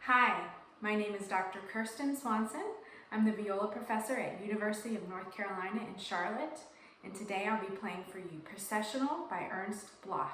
Hi, my name is Dr. Kirsten Swanson. I'm the viola professor at University of North Carolina in Charlotte, and today I'll be playing for you Processional by Ernst Bloch.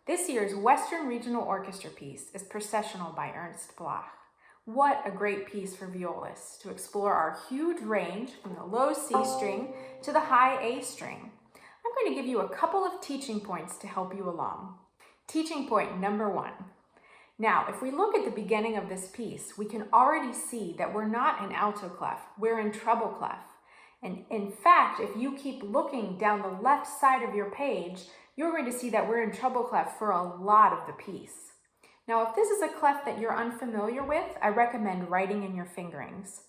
This year's Western Regional Orchestra piece is Processional by Ernst Bloch. What a great piece for violists to explore our huge range from the low C string to the high A string. I'm going to give you a couple of teaching points to help you along. Teaching point number 1. Now, if we look at the beginning of this piece, we can already see that we're not in alto clef, we're in treble clef. And in fact, if you keep looking down the left side of your page, you're going to see that we're in treble clef for a lot of the piece. Now, if this is a clef that you're unfamiliar with, I recommend writing in your fingerings.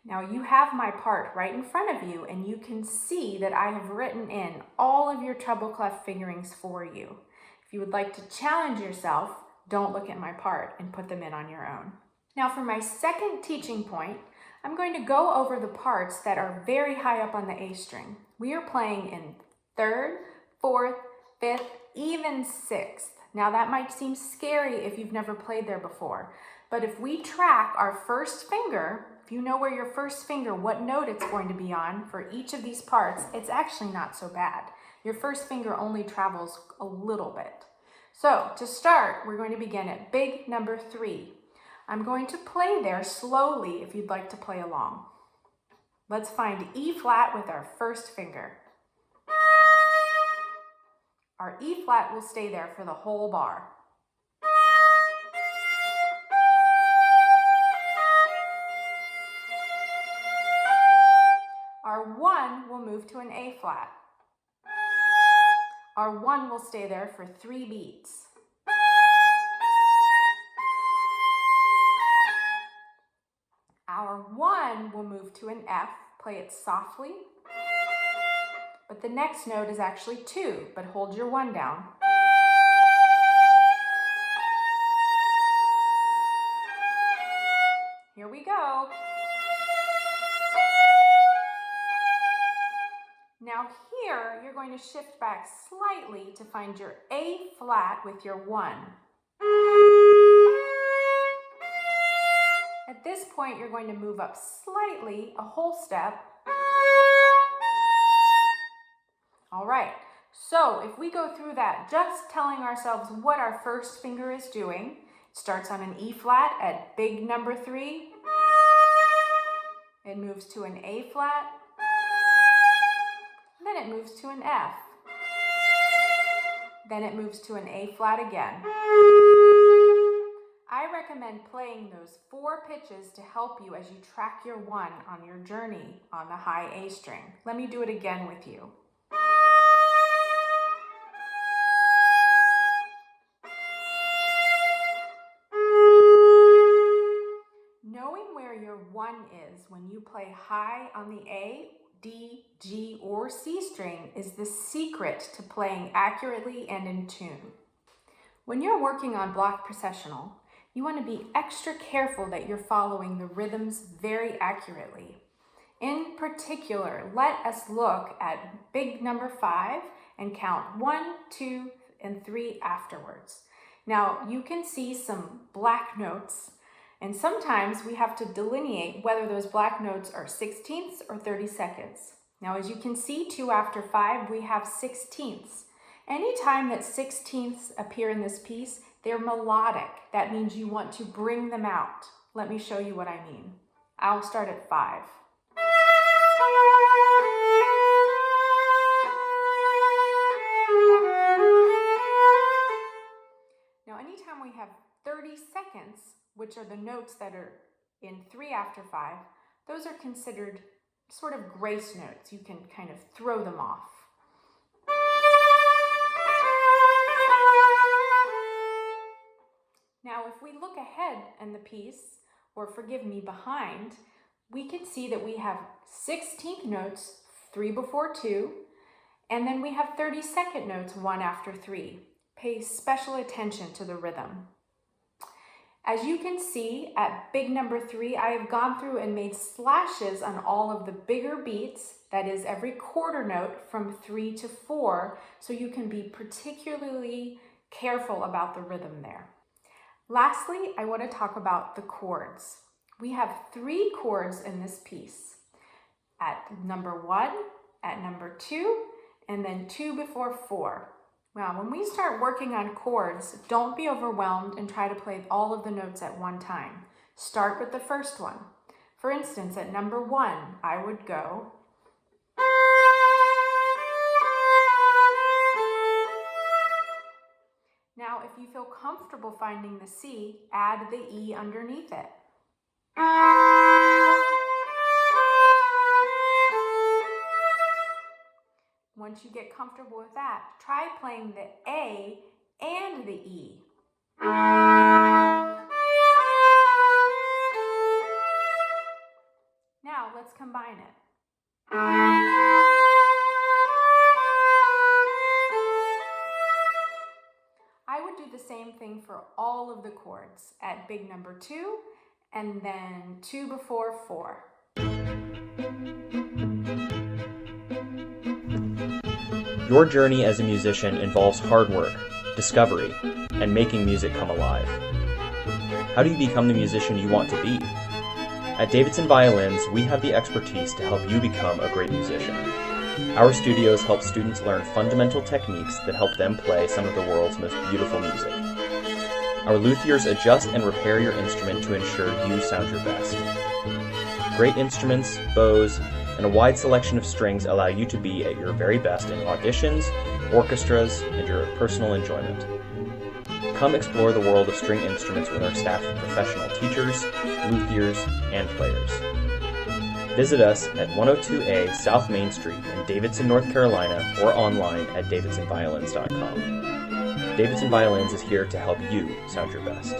Now, you have my part right in front of you, and you can see that I have written in all of your treble clef fingerings for you. If you would like to challenge yourself, don't look at my part and put them in on your own. Now, for my second teaching point, I'm going to go over the parts that are very high up on the A string. We are playing in 3rd, 4th, 5th, even 6th. Now that might seem scary if you've never played there before, but if we track our first finger, if you know where your first finger, what note it's going to be on for each of these parts, it's actually not so bad. Your first finger only travels a little bit. So to start, we're going to begin at big number 3. I'm going to play there slowly if you'd like to play along. Let's find E flat with our first finger. Our E flat will stay there for the whole bar. Our 1 will move to an A flat. Our 1 will stay there for 3 beats. Our 1 will move to an F play it softly. But the next note is actually 2, but hold your 1 down. Here we go. Now here, you're going to shift back slightly to find your A flat with your 1. At this point, you're going to move up slightly, a whole step. All right, so if we go through that, just telling ourselves what our first finger is doing, it starts on an E flat at big number 3. It moves to an A flat. Then it moves to an F. Then it moves to an A flat again. I recommend playing those 4 pitches to help you as you track your 1 on your journey on the high A string. Let me do it again with you. Knowing where your 1 is when you play high on the A, D, G, or C string is the secret to playing accurately and in tune. When you're working on block processional, you want to be extra careful that you're following the rhythms very accurately. In particular, let us look at big number 5 and count 1, 2, and 3 afterwards. Now, you can see some black notes, and sometimes we have to delineate whether those black notes are 16ths or 32nds. Now, as you can see, 2 after 5, we have 16ths. Anytime that 16ths appear in this piece, they're melodic. That means you want to bring them out. Let me show you what I mean. I'll start at 5. Now, anytime we have 32nds, which are the notes that are in 3 after 5, those are considered sort of grace notes. You can kind of throw them off. Now, if we look ahead in the piece, or forgive me, behind, we can see that we have 16th notes, 3 before 2, and then we have 32nd notes, 1 after 3. Pay special attention to the rhythm. As you can see at big number 3, I have gone through and made slashes on all of the bigger beats, that is every quarter note from 3 to 4, so you can be particularly careful about the rhythm there. Lastly, I want to talk about the chords. We have 3 chords in this piece. At number 1, at number 2, and then 2 before 4. Now, when we start working on chords, don't be overwhelmed and try to play all of the notes at one time. Start with the first one. For instance, at number 1, I would go. Now, if you feel comfortable finding the C, add the E underneath it. Once you get comfortable with that, try playing the A and the E. Now, let's combine it. I would do the same thing for all of the chords at big number 2 and then 2 before 4. Your journey as a musician involves hard work, discovery, and making music come alive. How do you become the musician you want to be? At Davidson Violins, we have the expertise to help you become a great musician. Our studios help students learn fundamental techniques that help them play some of the world's most beautiful music. Our luthiers adjust and repair your instrument to ensure you sound your best. Great instruments, bows, and a wide selection of strings allow you to be at your very best in auditions, orchestras, and your personal enjoyment. Come explore the world of string instruments with our staff of professional teachers, luthiers, and players. Visit us at 102A South Main Street in Davidson, North Carolina, or online at davidsonviolins.com. Davidson Violins is here to help you sound your best.